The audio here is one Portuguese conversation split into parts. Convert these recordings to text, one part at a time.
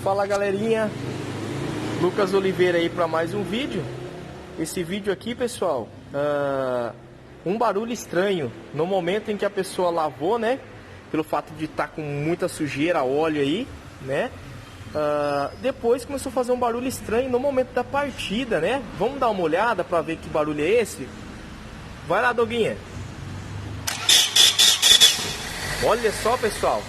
Fala galerinha, Lucas Oliveira aí para mais um vídeo. Esse vídeo aqui, pessoal, um barulho estranho no momento em que a pessoa lavou, né? Pelo fato de estar com muita sujeira, óleo aí, né? Depois começou a fazer um barulho estranho no momento da partida, né? Vamos dar uma olhada para ver que barulho é esse? Vai lá, Doguinha. Olha só, pessoal.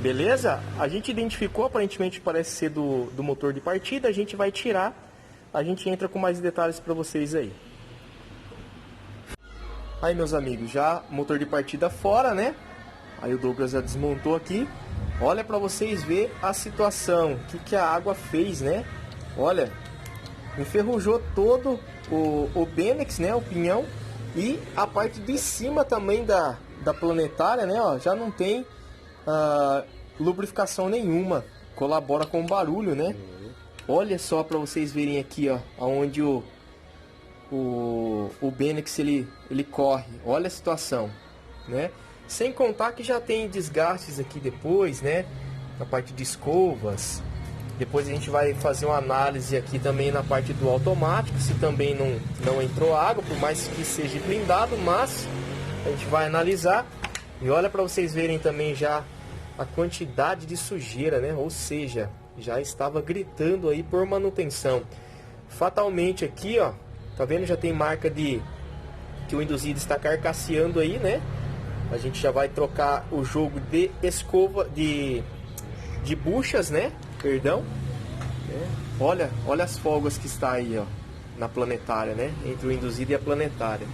Beleza? A gente identificou, aparentemente parece ser do motor de partida. A gente vai tirar. A gente entra com mais detalhes para vocês aí. Aí, meus amigos, já motor de partida fora, né? Aí o Douglas já desmontou aqui. Olha para vocês verem a situação. O que a água fez, né? Olha, enferrujou todo o Benex, né? O pinhão. E a parte de cima também da planetária, né? Ó, já não tem lubrificação nenhuma. Colabora com o barulho, né? Olha só para vocês verem aqui, ó, onde o Benex ele corre. Olha a situação, né? Sem contar que já tem desgastes aqui depois, né? Na parte de escovas. Depois a gente vai fazer uma análise aqui também na parte do automático, se também não entrou água, por mais que seja blindado, mas a gente vai analisar. E olha para vocês verem também já a quantidade de sujeira, né? Ou seja, já estava gritando aí por manutenção. Fatalmente aqui, ó, tá vendo? Já tem marca de que o induzido está carcasseando aí, né? A gente já vai trocar o jogo de escova, de buchas, né? Perdão. Olha as folgas que está aí, ó, na planetária, né? Entre o induzido e a planetária.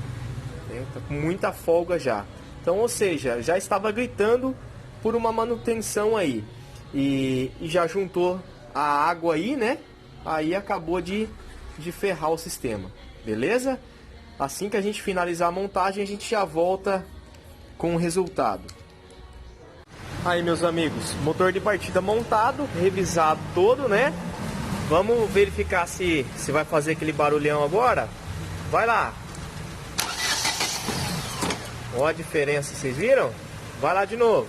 Tá com muita folga já. Então, ou seja, já estava gritando por uma manutenção aí. E já juntou a água aí, né? Aí acabou de ferrar o sistema. Beleza? Assim que a gente finalizar a montagem, a gente já volta com o resultado. Aí, meus amigos, motor de partida montado, revisado todo, né? Vamos verificar se vai fazer aquele barulhão agora. Vai lá. Olha a diferença, vocês viram? Vai lá de novo.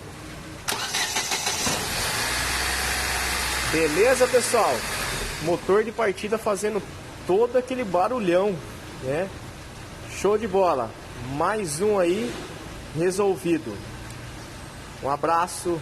Beleza, pessoal? Motor de partida fazendo todo aquele barulhão, né? Show de bola. Mais um aí resolvido. Um abraço.